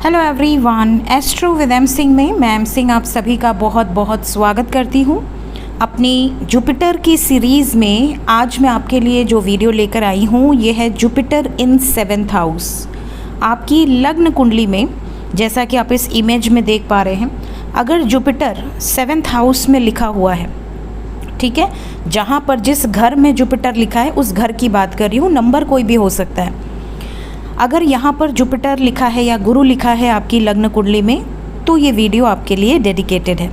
Hello everyone, Astro with M Singh में मैं M Singh आप सभी का बहुत बहुत स्वागत करती हूँ। अपनी जुपिटर की सीरीज़ में आज मैं आपके लिए जो वीडियो लेकर आई हूँ ये है जुपिटर इन 7th हाउस। आपकी लग्न कुंडली में जैसा कि आप इस इमेज में देख पा रहे हैं, अगर जुपिटर 7th हाउस में लिखा हुआ है, ठीक है, जहाँ पर जिस घर में जुपिटर लिखा है उस घर की बात कर रही हूँ, नंबर कोई भी हो सकता है। अगर यहाँ पर जुपिटर लिखा है या गुरु लिखा है आपकी लग्न कुंडली में, तो ये वीडियो आपके लिए डेडिकेटेड है।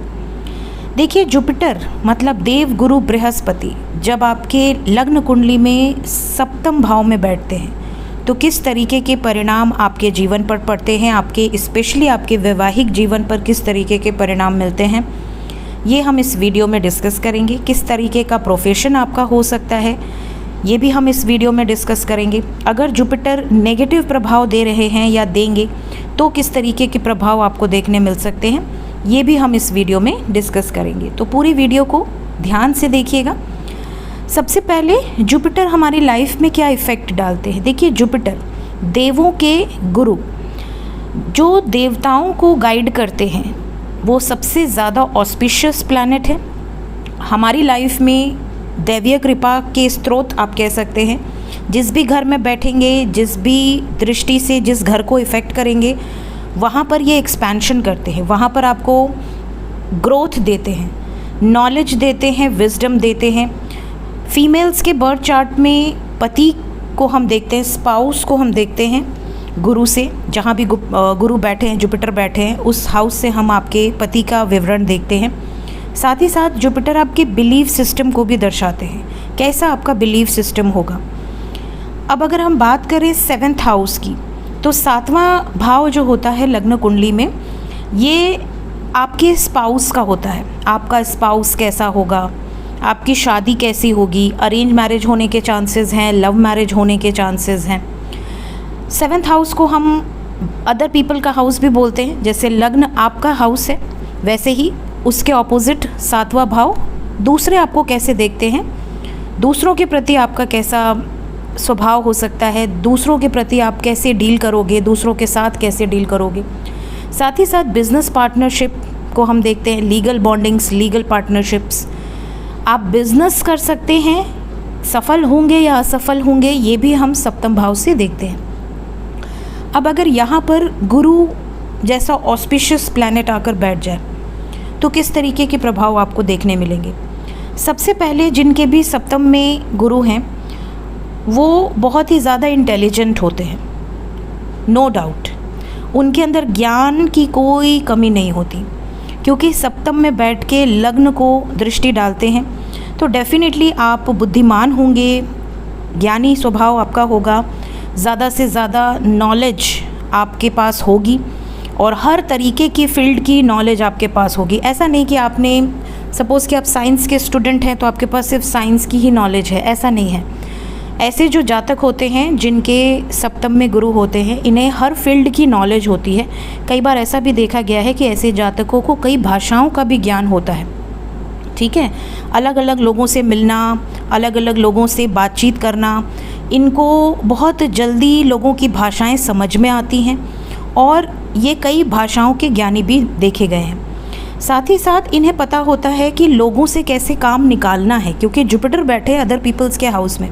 देखिए, जुपिटर मतलब देव गुरु बृहस्पति जब आपके लग्न कुंडली में सप्तम भाव में बैठते हैं तो किस तरीके के परिणाम आपके जीवन पर पड़ते हैं, आपके स्पेशली आपके वैवाहिक जीवन पर किस तरीके के परिणाम मिलते हैं, ये हम इस वीडियो में डिस्कस करेंगे। किस तरीके का प्रोफेशन आपका हो सकता है, ये भी हम इस वीडियो में डिस्कस करेंगे। अगर जुपिटर नेगेटिव प्रभाव दे रहे हैं या देंगे तो किस तरीके के प्रभाव आपको देखने मिल सकते हैं, ये भी हम इस वीडियो में डिस्कस करेंगे। तो पूरी वीडियो को ध्यान से देखिएगा। सबसे पहले जुपिटर हमारी लाइफ में क्या इफ़ेक्ट डालते हैं। देखिए, जुपिटर देवों के गुरु, जो देवताओं को गाइड करते हैं, वो सबसे ज़्यादा ऑस्पिशियस प्लैनेट है हमारी लाइफ में। दैवीय कृपा के स्रोत आप कह सकते हैं। जिस भी घर में बैठेंगे, जिस भी दृष्टि से जिस घर को इफ़ेक्ट करेंगे, वहाँ पर ये एक्सपेंशन करते हैं, वहाँ पर आपको ग्रोथ देते हैं, नॉलेज देते हैं, विजडम देते हैं। फीमेल्स के बर्थ चार्ट में पति को हम देखते हैं, स्पाउस को हम देखते हैं गुरु से। जहाँ भी गुरु बैठे हैं, जुपिटर बैठे हैं, उस हाउस से हम आपके पति का विवरण देखते हैं। साथ ही साथ जुपिटर आपके बिलीफ सिस्टम को भी दर्शाते हैं, कैसा आपका बिलीफ सिस्टम होगा। अब अगर हम बात करें 7th हाउस की, तो 7वां भाव जो होता है लग्न कुंडली में, ये आपके स्पाउस का होता है। आपका स्पाउस कैसा होगा, आपकी शादी कैसी होगी, अरेंज मैरिज होने के चांसेस हैं, लव मैरिज होने के चांसेस हैं। 7th हाउस को हम अदर पीपल का हाउस भी बोलते हैं। जैसे लग्न आपका हाउस है, वैसे ही उसके ऑपोजिट 7वां भाव दूसरे आपको कैसे देखते हैं, दूसरों के प्रति आपका कैसा स्वभाव हो सकता है, दूसरों के प्रति आप कैसे डील करोगे, दूसरों के साथ कैसे डील करोगे। साथ ही साथ बिजनेस पार्टनरशिप को हम देखते हैं, लीगल बॉन्डिंग्स, लीगल पार्टनरशिप्स। आप बिजनेस कर सकते हैं, सफल होंगे या असफल होंगे, ये भी हम सप्तम भाव से देखते हैं। अब अगर यहाँ पर गुरु जैसा ऑस्पिशियस प्लैनेट आकर बैठ जाए तो किस तरीके के प्रभाव आपको देखने मिलेंगे। सबसे पहले जिनके भी सप्तम में गुरु हैं वो बहुत ही ज़्यादा इंटेलिजेंट होते हैं, नो डाउट। उनके अंदर ज्ञान की कोई कमी नहीं होती, क्योंकि सप्तम में बैठ के लग्न को दृष्टि डालते हैं। तो डेफिनेटली आप बुद्धिमान होंगे, ज्ञानी स्वभाव आपका होगा, ज़्यादा से ज़्यादा नॉलेज आपके पास होगी और हर तरीके की फील्ड की नॉलेज आपके पास होगी। ऐसा नहीं कि आपने सपोज़ कि आप साइंस के स्टूडेंट हैं तो आपके पास सिर्फ साइंस की ही नॉलेज है, ऐसा नहीं है। ऐसे जो जातक होते हैं जिनके सप्तम में गुरु होते हैं, इन्हें हर फील्ड की नॉलेज होती है। कई बार ऐसा भी देखा गया है कि ऐसे जातकों को कई भाषाओं का भी ज्ञान होता है, ठीक है। अलग अलग लोगों से मिलना, अलग अलग लोगों से बातचीत करना, इनको बहुत जल्दी लोगों की भाषाएं समझ में आती हैं और ये कई भाषाओं के ज्ञानी भी देखे गए हैं। साथ ही साथ इन्हें पता होता है कि लोगों से कैसे काम निकालना है, क्योंकि जुपिटर बैठे अदर पीपल्स के हाउस में,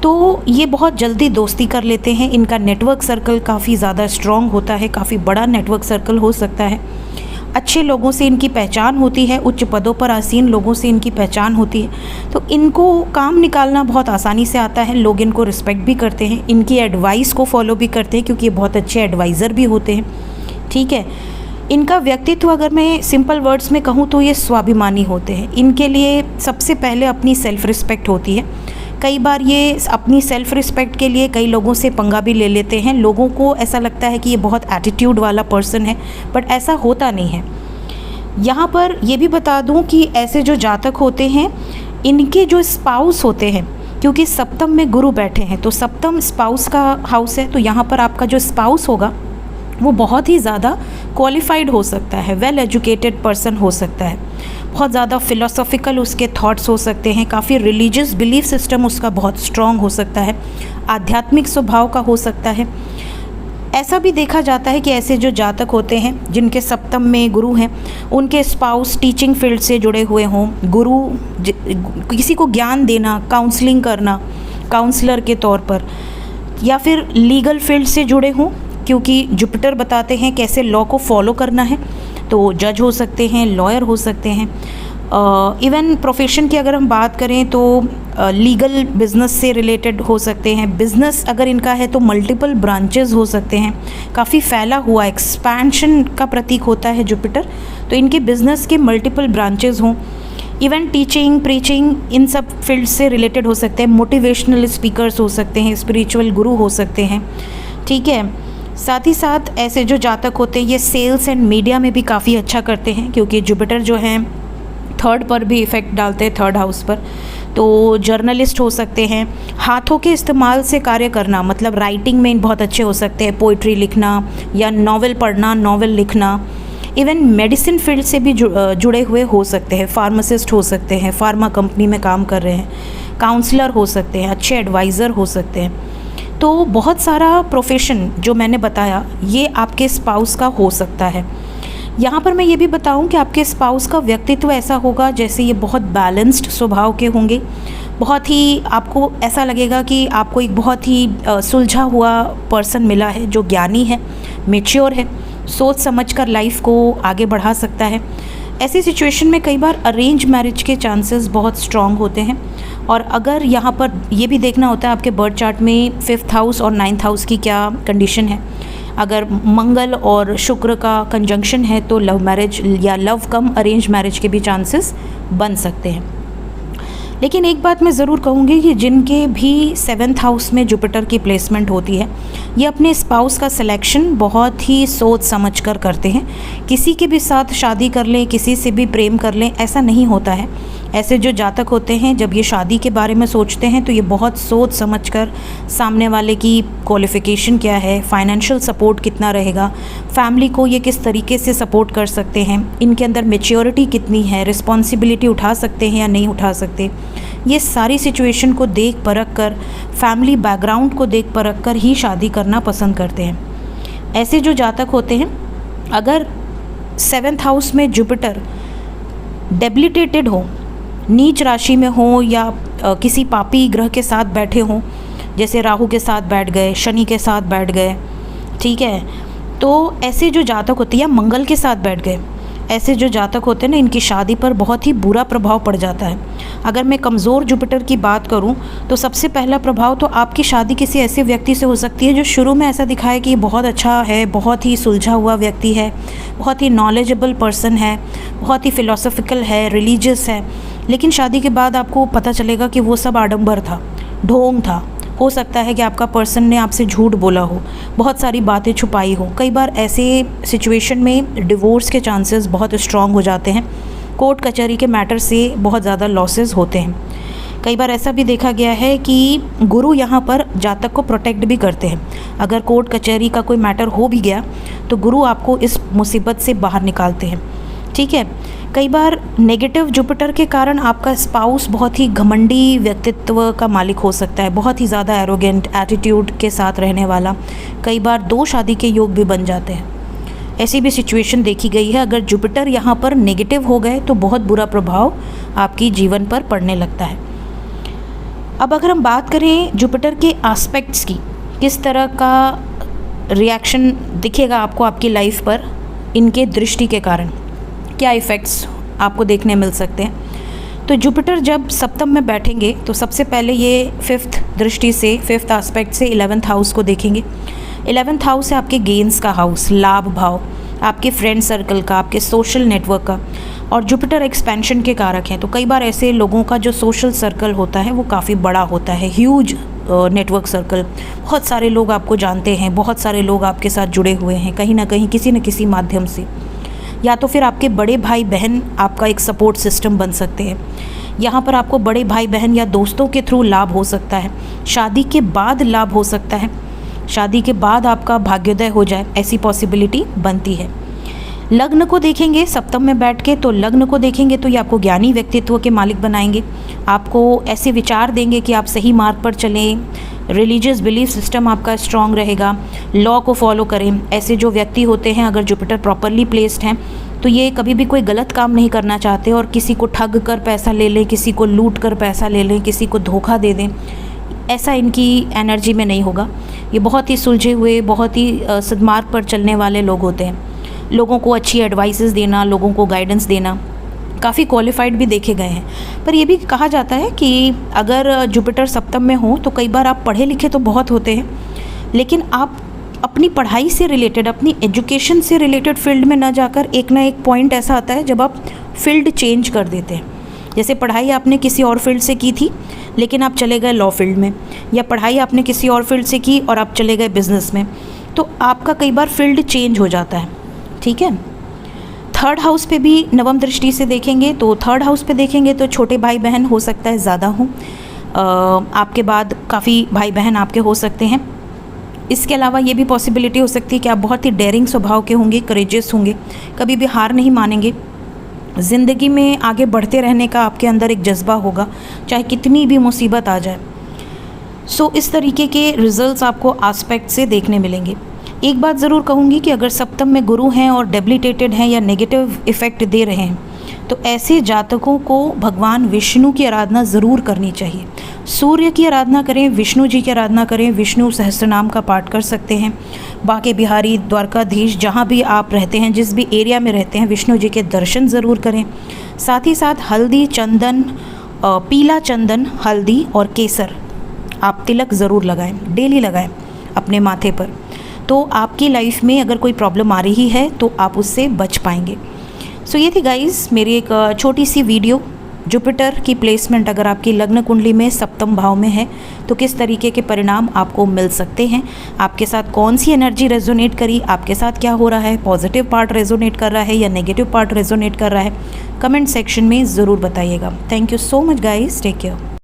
तो ये बहुत जल्दी दोस्ती कर लेते हैं। इनका नेटवर्क सर्कल काफ़ी ज़्यादा स्ट्रॉन्ग होता है, काफ़ी बड़ा नेटवर्क सर्कल हो सकता है। अच्छे लोगों से इनकी पहचान होती है, उच्च पदों पर आसीन लोगों से इनकी पहचान होती है। तो इनको काम निकालना बहुत आसानी से आता है, लोग इनको रिस्पेक्ट भी करते हैं, इनकी एडवाइस को फॉलो भी करते हैं, क्योंकि ये बहुत अच्छे एडवाइज़र भी होते हैं, ठीक है। इनका व्यक्तित्व अगर मैं सिंपल वर्ड्स में कहूँ तो ये स्वाभिमानी होते हैं। इनके लिए सबसे पहले अपनी सेल्फ़ रिस्पेक्ट होती है। कई बार ये अपनी सेल्फ़ रिस्पेक्ट के लिए कई लोगों से पंगा भी ले लेते हैं। लोगों को ऐसा लगता है कि ये बहुत एटीट्यूड वाला पर्सन है, बट ऐसा होता नहीं है। यहाँ पर ये भी बता दूँ कि ऐसे जो जातक होते हैं, इनके जो स्पाउस होते हैं, क्योंकि सप्तम में गुरु बैठे हैं तो सप्तम स्पाउस का हाउस है, तो यहाँ पर आपका जो स्पाउस होगा वो बहुत ही ज़्यादा क्वालिफाइड हो सकता है, वेल एजुकेटेड पर्सन हो सकता है, बहुत ज़्यादा फ़िलोसॉफ़िकल उसके थॉट्स हो सकते हैं, काफ़ी रिलीजियस बिलीफ सिस्टम उसका बहुत स्ट्रॉन्ग हो सकता है, आध्यात्मिक स्वभाव का हो सकता है। ऐसा भी देखा जाता है कि ऐसे जो जातक होते हैं जिनके सप्तम में गुरु हैं, उनके स्पाउस टीचिंग फील्ड से जुड़े हुए हों, गुरु किसी को ज्ञान देना, काउंसलिंग करना काउंसलर के तौर पर, या फिर लीगल फील्ड से जुड़े हों, क्योंकि जुपिटर बताते हैं कैसे लॉ को फॉलो करना है। तो जज हो सकते हैं, लॉयर हो सकते हैं। इवन प्रोफेशन की अगर हम बात करें तो लीगल बिजनेस से रिलेटेड हो सकते हैं। बिजनेस अगर इनका है तो मल्टीपल ब्रांचेस हो सकते हैं, काफ़ी फैला हुआ एक्सपेंशन का प्रतीक होता है जुपिटर, तो इनके बिजनेस के मल्टीपल ब्रांचेस हों। इवन टीचिंग, प्रीचिंग, इन सब फील्ड से रिलेटेड हो सकते हैं। मोटिवेशनल स्पीकर्स हो सकते हैं, स्पिरिचुअल गुरु हो सकते हैं, ठीक है। साथ ही साथ ऐसे जो जातक होते हैं ये सेल्स एंड मीडिया में भी काफ़ी अच्छा करते हैं, क्योंकि जुपिटर जो है थर्ड पर भी इफ़ेक्ट डालते हैं, थर्ड हाउस पर। तो जर्नलिस्ट हो सकते हैं। हाथों के इस्तेमाल से कार्य करना, मतलब राइटिंग में बहुत अच्छे हो सकते हैं, पोइट्री लिखना या नॉवेल पढ़ना, नॉवेल लिखना। इवन मेडिसिन फील्ड से भी जुड़े हुए हो सकते हैं। फार्मासिस्ट हो सकते हैं, फार्मा कंपनी में काम कर रहे हैं, काउंसलर हो सकते हैं, अच्छे एडवाइज़र हो सकते हैं। तो बहुत सारा प्रोफेशन जो मैंने बताया ये आपके स्पाउस का हो सकता है। यहाँ पर मैं ये भी बताऊँ कि आपके स्पाउस का व्यक्तित्व ऐसा होगा जैसे ये बहुत बैलेंस्ड स्वभाव के होंगे। बहुत ही आपको ऐसा लगेगा कि आपको एक बहुत ही सुलझा हुआ पर्सन मिला है जो ज्ञानी है, मैच्योर है, सोच समझकर लाइफ को आगे बढ़ा सकता है। ऐसी सिचुएशन में कई बार अरेंज मैरिज के चांसेस बहुत स्ट्रॉन्ग होते हैं। और अगर यहाँ पर ये भी देखना होता है आपके बर्थ चार्ट में 5th हाउस और 9th हाउस की क्या कंडीशन है। अगर मंगल और शुक्र का कंजंक्शन है तो लव मैरिज या लव कम अरेंज मैरिज के भी चांसेस बन सकते हैं। लेकिन एक बात मैं ज़रूर कहूँगी कि जिनके भी 7th हाउस में जुपिटर की प्लेसमेंट होती है ये अपने स्पाउस का सिलेक्शन बहुत ही सोच समझ कर करते हैं। किसी के भी साथ शादी कर लें, किसी से भी प्रेम कर लें, ऐसा नहीं होता है। ऐसे जो जातक होते हैं जब ये शादी के बारे में सोचते हैं तो ये बहुत सोच समझकर सामने वाले की क्वालिफ़िकेशन क्या है, फाइनेंशियल सपोर्ट कितना रहेगा, फैमिली को ये किस तरीके से सपोर्ट कर सकते हैं, इनके अंदर मैच्योरिटी कितनी है, रिस्पॉन्सिबिलिटी उठा सकते हैं या नहीं उठा सकते, ये सारी सिचुएशन को देख परख कर, फैमिली बैकग्राउंड को देख परख कर ही शादी करना पसंद करते हैं। ऐसे जो जातक होते हैं अगर 7th हाउस में जुपिटर डेबिलिटेटेड हो, नीच राशि में हो या किसी पापी ग्रह के साथ बैठे हों, जैसे राहु के साथ बैठ गए, शनि के साथ बैठ गए, ठीक है, तो ऐसे जो जातक होते हैं या मंगल के साथ बैठ गए, ऐसे जो जातक होते हैं ना इनकी शादी पर बहुत ही बुरा प्रभाव पड़ जाता है। अगर मैं कमज़ोर जुपिटर की बात करूं तो सबसे पहला प्रभाव तो आपकी शादी किसी ऐसे व्यक्ति से हो सकती है जो शुरू में ऐसा दिखाए कि ये बहुत अच्छा है, बहुत ही सुलझा हुआ व्यक्ति है, बहुत ही नॉलेजेबल पर्सन है, बहुत ही फ़िलोसॉफिकल है, रिलीजियस है, लेकिन शादी के बाद आपको पता चलेगा कि वो सब आडंबर था, ढोंग था। हो सकता है कि आपका पर्सन ने आपसे झूठ बोला हो, बहुत सारी बातें छुपाई हो। कई बार ऐसे सिचुएशन में डिवोर्स के चांसेस बहुत स्ट्रॉन्ग हो जाते हैं। कोर्ट कचहरी के मैटर से बहुत ज़्यादा लॉसेस होते हैं। कई बार ऐसा भी देखा गया है कि गुरु यहाँ पर जातक को प्रोटेक्ट भी करते हैं। अगर कोर्ट कचहरी का कोई मैटर हो भी गया तो गुरु आपको इस मुसीबत से बाहर निकालते हैं, ठीक है। कई बार नेगेटिव जुपिटर के कारण आपका स्पाउस बहुत ही घमंडी व्यक्तित्व का मालिक हो सकता है, बहुत ही ज़्यादा एरोगेंट एटीट्यूड के साथ रहने वाला। कई बार 2 शादी के योग भी बन जाते हैं। ऐसी भी सिचुएशन देखी गई है। अगर जुपिटर यहाँ पर नेगेटिव हो गए तो बहुत बुरा प्रभाव आपकी जीवन पर पड़ने लगता है। अब अगर हम बात करें जुपिटर के एस्पेक्ट्स की, किस तरह का रिएक्शन दिखेगा आपको आपकी लाइफ पर इनके दृष्टि के कारण, क्या इफ़ेक्ट्स आपको देखने मिल सकते हैं। तो जुपिटर जब सप्तम में बैठेंगे तो सबसे पहले ये 5th दृष्टि से, 5th एस्पेक्ट से 11th हाउस को देखेंगे। 11th हाउस है आपके गेन्स का हाउस, लाभ भाव, आपके फ्रेंड सर्कल का, आपके सोशल नेटवर्क का। और जुपिटर एक्सपेंशन के कारक हैं, तो कई बार ऐसे लोगों का जो सोशल सर्कल होता है वो काफ़ी बड़ा होता है, ह्यूज नेटवर्क सर्कल। बहुत सारे लोग आपको जानते हैं, बहुत सारे लोग आपके साथ जुड़े हुए हैं कहीं ना कहीं, किसी न किसी माध्यम से। या तो फिर आपके बड़े भाई बहन आपका एक सपोर्ट सिस्टम बन सकते हैं। यहाँ पर आपको बड़े भाई बहन या दोस्तों के थ्रू लाभ हो सकता है। शादी के बाद लाभ हो सकता है, शादी के बाद आपका भाग्योदय हो जाए, ऐसी पॉसिबिलिटी बनती है। लग्न को देखेंगे सप्तम में बैठ के, तो लग्न को देखेंगे तो ये आपको ज्ञानी व्यक्तित्व के मालिक बनाएंगे, आपको ऐसे विचार देंगे कि आप सही मार्ग पर चलें, रिलीजियस बिलीफ सिस्टम आपका स्ट्रांग रहेगा, लॉ को फॉलो करें। ऐसे जो व्यक्ति होते हैं अगर जुपिटर प्रॉपरली प्लेस्ड हैं तो ये कभी भी कोई गलत काम नहीं करना चाहते और किसी को ठग कर पैसा ले लें, किसी को लूट कर पैसा ले लें, किसी को धोखा दे दें, ऐसा इनकी एनर्जी में नहीं होगा। ये बहुत ही सुलझे हुए, बहुत ही सद्मार्ग पर चलने वाले लोग होते हैं। लोगों को अच्छी एडवाइसेस देना, लोगों को गाइडेंस देना, काफ़ी क्वालिफाइड भी देखे गए हैं। पर ये भी कहा जाता है कि अगर जुपिटर सप्तम में हो तो कई बार आप पढ़े लिखे तो बहुत होते हैं, लेकिन आप अपनी पढ़ाई से रिलेटेड, अपनी एजुकेशन से रिलेटेड फील्ड में ना जाकर एक ना एक पॉइंट ऐसा आता है जब आप फील्ड चेंज कर देते हैं। जैसे पढ़ाई आपने किसी और फील्ड से की थी लेकिन आप चले गए लॉ फील्ड में, या पढ़ाई आपने किसी और फील्ड से की और आप चले गए बिजनेस में, तो आपका कई बार फील्ड चेंज हो जाता है। ठीक है, थर्ड हाउस पे भी नवम दृष्टि से देखेंगे तो थर्ड हाउस पे देखेंगे तो छोटे भाई बहन हो सकता है ज़्यादा हों, आपके बाद काफ़ी भाई बहन आपके हो सकते हैं। इसके अलावा ये भी पॉसिबिलिटी हो सकती है कि आप बहुत ही डेयरिंग स्वभाव के होंगे, करेजियस होंगे, कभी भी हार नहीं मानेंगे, ज़िंदगी में आगे बढ़ते रहने का आपके अंदर एक जज्बा होगा चाहे कितनी भी मुसीबत आ जाए। सो इस तरीके के रिजल्ट्स आपको आस्पेक्ट से देखने मिलेंगे। एक बात ज़रूर कहूँगी कि अगर सप्तम में गुरु हैं और डेबिलिटेटेड हैं या नेगेटिव इफ़ेक्ट दे रहे हैं तो ऐसे जातकों को भगवान विष्णु की आराधना ज़रूर करनी चाहिए। सूर्य की आराधना करें, विष्णु जी की आराधना करें, विष्णु सहस्त्रनाम का पाठ कर सकते हैं। बांके बिहारी, द्वारकाधीश, जहाँ भी आप रहते हैं, जिस भी एरिया में रहते हैं, विष्णु जी के दर्शन ज़रूर करें। साथ ही साथ हल्दी, चंदन, पीला चंदन, हल्दी और केसर आप तिलक ज़रूर लगाएं, डेली लगाएं अपने माथे पर। तो आपकी लाइफ में अगर कोई प्रॉब्लम आ रही है तो आप उससे बच पाएंगे। सो ये थी गाइज़ मेरी एक छोटी सी वीडियो। जुपिटर की प्लेसमेंट अगर आपकी लग्न कुंडली में सप्तम भाव में है तो किस तरीके के परिणाम आपको मिल सकते हैं, आपके साथ कौन सी एनर्जी रेजोनेट करी, आपके साथ क्या हो रहा है, पॉजिटिव पार्ट रेजोनेट कर रहा है या नेगेटिव पार्ट रेजोनेट कर रहा है, कमेंट सेक्शन में ज़रूर बताइएगा। Thank you so much guys, take care.